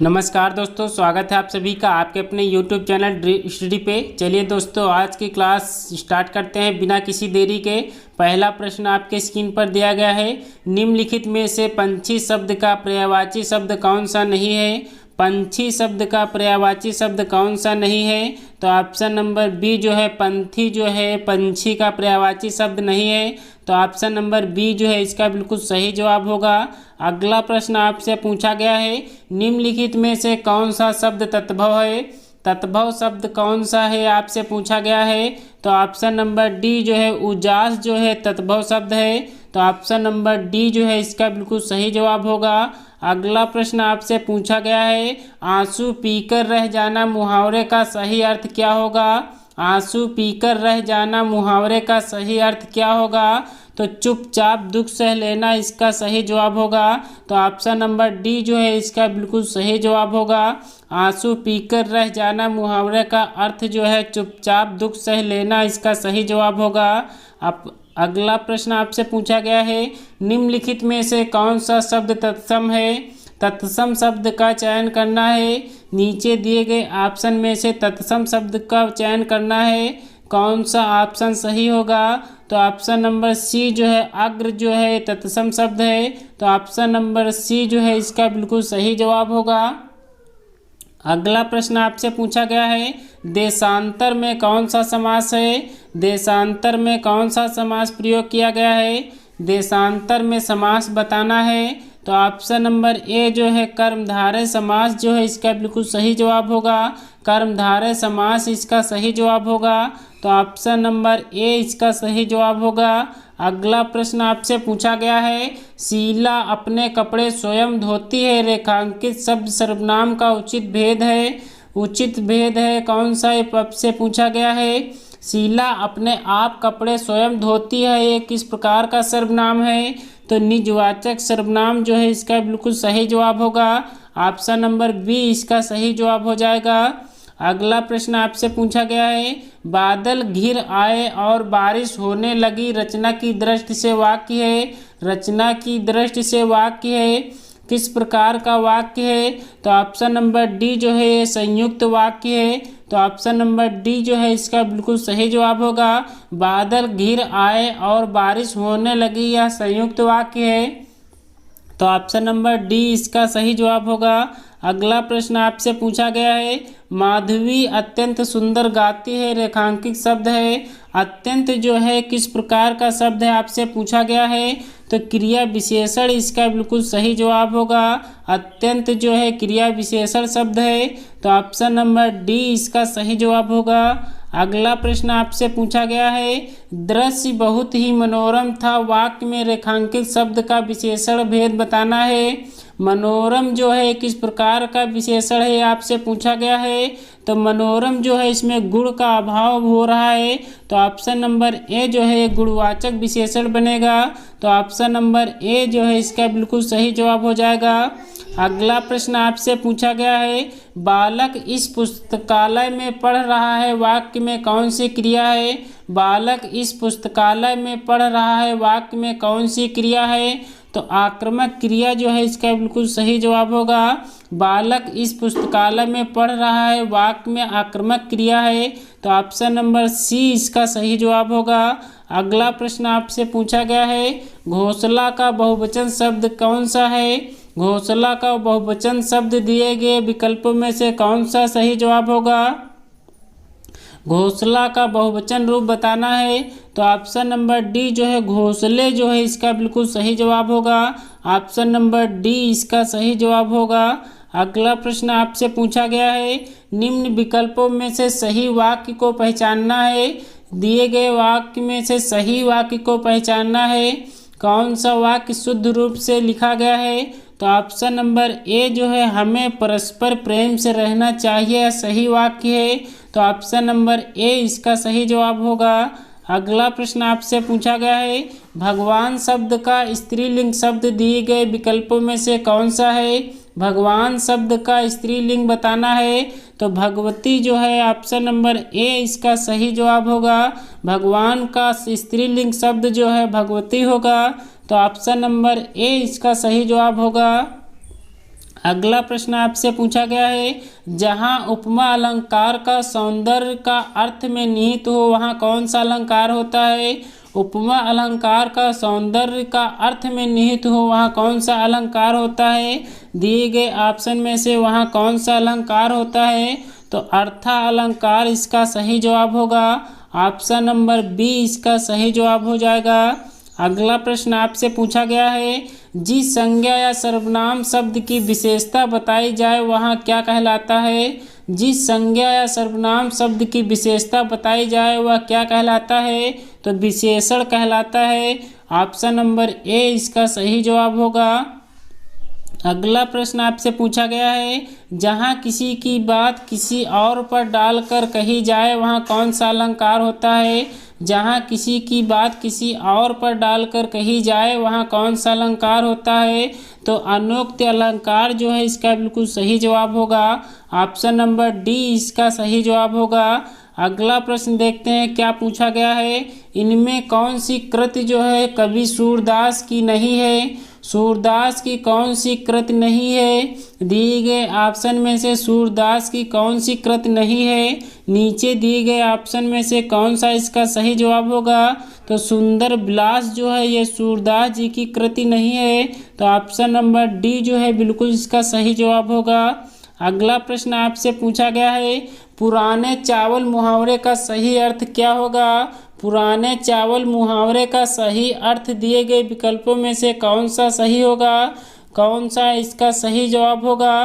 नमस्कार दोस्तों, स्वागत है आप सभी का आपके अपने YouTube चैनल स्टडी पे। चलिए दोस्तों, आज की क्लास स्टार्ट करते हैं बिना किसी देरी के। पहला प्रश्न आपके स्क्रीन पर दिया गया है, निम्नलिखित में से पंछी शब्द का पर्यायवाची शब्द कौन सा नहीं है। पंछी शब्द का पर्यायवाची शब्द कौन सा नहीं है? तो ऑप्शन नंबर बी जो है पंथी जो है पंछी का पर्यायवाची शब्द नहीं है। तो ऑप्शन नंबर बी जो है इसका बिल्कुल सही जवाब होगा। अगला प्रश्न आपसे पूछा गया है, निम्नलिखित में से कौन सा शब्द तद्भव है। तद्भव शब्द कौन सा है आपसे पूछा गया है। तो ऑप्शन नंबर डी जो है उजास जो है तद्भव शब्द है। तो ऑप्शन नंबर डी जो है इसका बिल्कुल सही जवाब होगा। अगला प्रश्न आपसे पूछा गया है, आंसू पीकर रह जाना मुहावरे का सही अर्थ क्या होगा। आंसू पीकर रह जाना मुहावरे का सही अर्थ क्या होगा। तो चुपचाप दुख सह लेना इसका सही जवाब होगा। तो ऑप्शन नंबर डी जो है इसका बिल्कुल सही जवाब होगा। आंसू पीकर रह जाना मुहावरे का अर्थ जो है चुपचाप दुख सह लेना इसका सही जवाब होगा। अब अगला प्रश्न आपसे पूछा गया है, निम्नलिखित में से कौन सा शब्द तत्सम है। तत्सम शब्द का चयन करना है। नीचे दिए गए ऑप्शन में से तत्सम शब्द का चयन करना है। कौन सा ऑप्शन सही होगा। तो ऑप्शन नंबर सी जो है अग्र जो है तत्सम शब्द है। तो ऑप्शन नंबर सी जो है इसका बिल्कुल सही जवाब होगा। अगला प्रश्न आपसे पूछा गया है, देशांतर में कौन सा समास है। देशांतर में कौन सा समास प्रयोग किया गया है। देशांतर में समास बताना है। तो ऑप्शन नंबर ए जो है कर्मधारय समास जो है इसका बिल्कुल सही जवाब होगा। कर्मधारय समास इसका सही जवाब होगा। तो ऑप्शन नंबर ए इसका सही जवाब होगा। अगला प्रश्न आपसे पूछा गया है, शीला अपने कपड़े स्वयं धोती है रेखांकित शब्द सर्वनाम का उचित भेद है। उचित भेद है कौन सा आपसे पूछा गया है। शीला अपने आप कपड़े स्वयं धोती है ये किस प्रकार का सर्वनाम है। तो निजवाचक सर्वनाम जो है इसका बिल्कुल सही जवाब होगा। ऑप्शन नंबर बी इसका सही जवाब हो जाएगा। अगला प्रश्न आपसे पूछा गया है, बादल घिर आए और बारिश होने लगी रचना की दृष्टि से वाक्य है। रचना की दृष्टि से वाक्य है किस प्रकार का वाक्य है। तो ऑप्शन नंबर डी जो है ये संयुक्त वाक्य है। तो ऑप्शन नंबर डी जो है इसका बिल्कुल सही जवाब होगा। बादल घिर आए और बारिश होने लगी यह संयुक्त वाक्य है। तो ऑप्शन नंबर डी इसका सही जवाब होगा। अगला प्रश्न आपसे पूछा गया है, माधवी अत्यंत सुंदर गाती है रेखांकित शब्द है। अत्यंत जो है किस प्रकार का शब्द है आपसे पूछा गया है। तो क्रिया विशेषण इसका बिल्कुल सही जवाब होगा। अत्यंत जो है क्रिया विशेषण शब्द है। तो ऑप्शन नंबर डी इसका सही जवाब होगा। अगला प्रश्न आपसे पूछा गया है, दृश्य बहुत ही मनोरम था वाक्य में रेखांकित शब्द का विशेषण भेद बताना है। मनोरम जो है किस प्रकार का विशेषण है आपसे पूछा गया है। तो मनोरम जो है इसमें गुण का अभाव हो रहा है। तो ऑप्शन नंबर ए जो है गुणवाचक विशेषण बनेगा। तो ऑप्शन नंबर ए जो है इसका बिल्कुल सही जवाब हो जाएगा। अगला प्रश्न आपसे पूछा गया है, बालक इस पुस्तकालय में पढ़ रहा है वाक्य में कौन सी क्रिया है। बालक इस पुस्तकालय में पढ़ रहा है वाक्य में कौन सी क्रिया है। तो आक्रामक क्रिया जो है इसका बिल्कुल सही जवाब होगा। बालक इस पुस्तकालय में पढ़ रहा है वाक्य में आक्रामक क्रिया है। तो ऑप्शन नंबर सी इसका सही जवाब होगा। अगला प्रश्न आपसे पूछा गया है, घोंसला का बहुवचन शब्द कौन सा है। घोंसला का बहुवचन शब्द दिए गए विकल्पों में से कौन सा सही जवाब होगा। घोंसला का बहुवचन रूप बताना है। तो ऑप्शन नंबर डी जो है घोंसले जो है इसका बिल्कुल सही जवाब होगा। ऑप्शन नंबर डी इसका सही जवाब होगा। अगला प्रश्न आपसे पूछा गया है, निम्न विकल्पों में से सही वाक्य को पहचानना है। दिए गए वाक्य में से सही वाक्य को पहचानना है। कौन सा वाक्य शुद्ध रूप से लिखा गया है। तो ऑप्शन नंबर ए जो है हमें परस्पर प्रेम से रहना चाहिए सही वाक्य है। तो ऑप्शन नंबर ए इसका सही जवाब होगा। अगला प्रश्न आपसे पूछा गया है, भगवान शब्द का स्त्रीलिंग शब्द दिए गए विकल्पों में से कौन सा है। भगवान शब्द का स्त्रीलिंग बताना है। तो भगवती जो है ऑप्शन नंबर ए इसका सही जवाब होगा। भगवान का स्त्रीलिंग शब्द जो है भगवती होगा। तो ऑप्शन नंबर ए इसका सही जवाब होगा। अगला प्रश्न आपसे पूछा गया है, जहाँ उपमा अलंकार का सौंदर्य का अर्थ में निहित हो वहाँ कौन सा अलंकार होता है। उपमा अलंकार का सौंदर्य का अर्थ में निहित हो वहाँ कौन सा अलंकार होता है। दिए गए ऑप्शन में से वहाँ कौन सा अलंकार होता है। तो अर्था अलंकार इसका सही जवाब होगा। ऑप्शन नंबर बी इसका सही जवाब हो जाएगा। अगला प्रश्न आपसे पूछा गया है, जिस संज्ञा या सर्वनाम शब्द की विशेषता बताई जाए वहाँ क्या कहलाता है। जिस संज्ञा या सर्वनाम शब्द की विशेषता बताई जाए वह क्या कहलाता है। तो विशेषण कहलाता है। ऑप्शन नंबर ए इसका सही जवाब होगा। अगला प्रश्न आपसे पूछा गया है, जहाँ किसी की बात किसी और पर डालकर कही जाए वहाँ कौन सा अलंकार होता है। जहाँ किसी की बात किसी और पर डालकर कही जाए वहाँ कौन सा अलंकार होता है। तो अनोक्त अलंकार जो है इसका बिल्कुल सही जवाब होगा। ऑप्शन नंबर डी इसका सही जवाब होगा। अगला प्रश्न देखते हैं क्या पूछा गया है, इनमें कौन सी कृति जो है कवि सूरदास की नहीं है। सूरदास की कौन सी कृति नहीं है। दिए गए ऑप्शन में से सूरदास की कौन सी कृति नहीं है। नीचे दिए गए ऑप्शन में से कौन सा इसका सही जवाब होगा। तो सुंदर विलास जो है ये सूरदास जी की कृति नहीं है। तो ऑप्शन नंबर डी जो है बिल्कुल इसका सही जवाब होगा। अगला प्रश्न आपसे पूछा गया है, पुराने चावल मुहावरे का सही अर्थ क्या होगा। पुराने चावल मुहावरे का सही अर्थ दिए गए विकल्पों में से कौन सा सही होगा। कौन सा इसका सही जवाब होगा।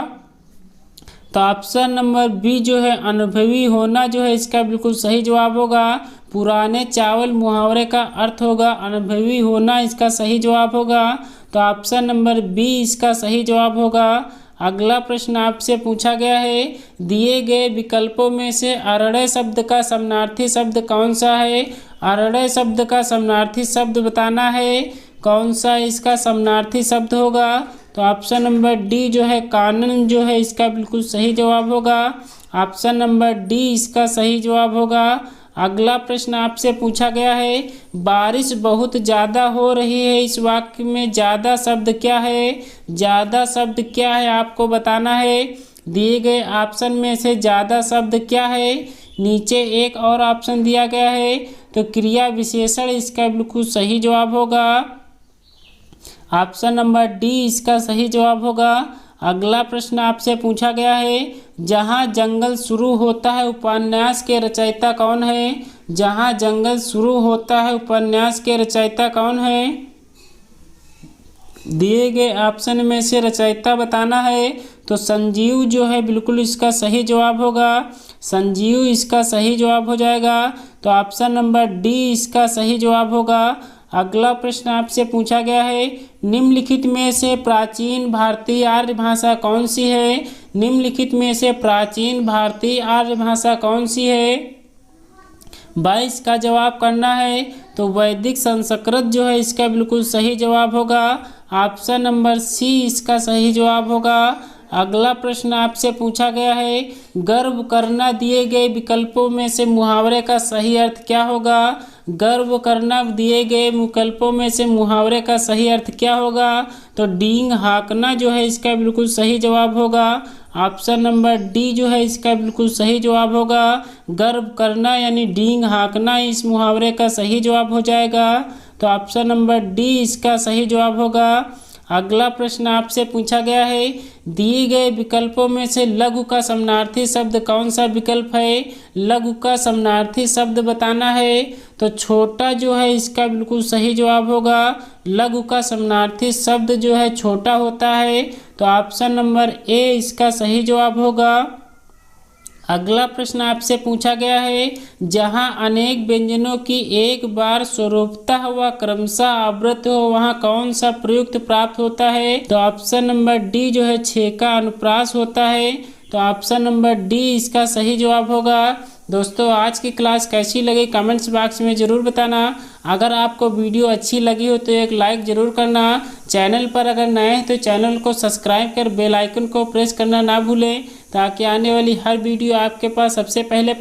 तो ऑप्शन नंबर बी जो है अनुभवी होना जो है इसका बिल्कुल सही जवाब होगा। पुराने चावल मुहावरे का अर्थ होगा अनुभवी होना, इसका सही जवाब होगा। तो ऑप्शन नंबर बी इसका सही जवाब होगा। अगला प्रश्न आपसे पूछा गया है, दिए गए विकल्पों में से अरड़े शब्द का समानार्थी शब्द कौन सा है। अरड़े शब्द का समानार्थी शब्द बताना है। कौन सा इसका समानार्थी शब्द होगा। तो ऑप्शन नंबर डी जो है कानन जो है इसका बिल्कुल सही जवाब होगा। ऑप्शन नंबर डी इसका सही जवाब होगा। अगला प्रश्न आपसे पूछा गया है, बारिश बहुत ज़्यादा हो रही है, इस वाक्य में ज़्यादा शब्द क्या है। ज़्यादा शब्द क्या है आपको बताना है। दिए गए ऑप्शन में से ज़्यादा शब्द क्या है। नीचे एक और ऑप्शन दिया गया है। तो क्रिया विशेषण इसका बिल्कुल सही जवाब होगा। ऑप्शन नंबर डी इसका सही जवाब होगा। अगला प्रश्न आपसे पूछा गया है, जहाँ जंगल शुरू होता है उपन्यास के रचयिता कौन है। जहाँ जंगल शुरू होता है उपन्यास के रचयिता कौन है। दिए गए ऑप्शन में से रचयिता बताना है। तो संजीव जो है बिल्कुल इसका सही जवाब होगा। संजीव इसका सही जवाब हो जाएगा। तो ऑप्शन नंबर डी इसका सही जवाब होगा। अगला प्रश्न आपसे पूछा गया है, निम्नलिखित में से प्राचीन भारतीय आर्य भाषा कौन सी है। निम्नलिखित में से प्राचीन भारतीय आर्य भाषा कौन सी है। 22 का जवाब करना है। तो वैदिक संस्कृत जो है इसका बिल्कुल सही जवाब होगा। ऑप्शन नंबर सी इसका सही जवाब होगा। अगला प्रश्न आपसे पूछा गया है, गर्व करना दिए गए विकल्पों में से मुहावरे का सही अर्थ क्या होगा। गर्व करना दिए गए विकल्पों में से मुहावरे का सही अर्थ क्या होगा। तो डींग हाँकना जो है इसका बिल्कुल सही जवाब होगा। ऑप्शन नंबर डी जो है इसका बिल्कुल सही जवाब होगा। गर्व करना यानी डींग हाँकना इस मुहावरे का सही जवाब हो जाएगा। तो ऑप्शन नंबर डी इसका सही जवाब होगा। अगला प्रश्न आपसे पूछा गया है, दिए गए विकल्पों में से लघु का समानार्थी शब्द कौन सा विकल्प है। लघु का समानार्थी शब्द बताना है। तो छोटा जो है इसका बिल्कुल सही जवाब होगा। लघु का समानार्थी शब्द जो है छोटा होता है। तो ऑप्शन नंबर ए इसका सही जवाब होगा। अगला प्रश्न आपसे पूछा गया है, जहाँ अनेक व्यंजनों की एक बार स्वरूपतः व क्रमशः आवृत्त हो वहाँ कौन सा प्रयुक्त प्राप्त होता है। तो ऑप्शन नंबर डी जो है 6 का अनुप्रास होता है। तो ऑप्शन नंबर डी इसका सही जवाब होगा। दोस्तों आज की क्लास कैसी लगी कमेंट्स बॉक्स में ज़रूर बताना। अगर आपको वीडियो अच्छी लगी हो तो एक लाइक ज़रूर करना। चैनल पर अगर नए हैं तो चैनल को सब्सक्राइब कर बेल आइकन को प्रेस करना ना भूलें, ताकि आने वाली हर वीडियो आपके पास सबसे पहले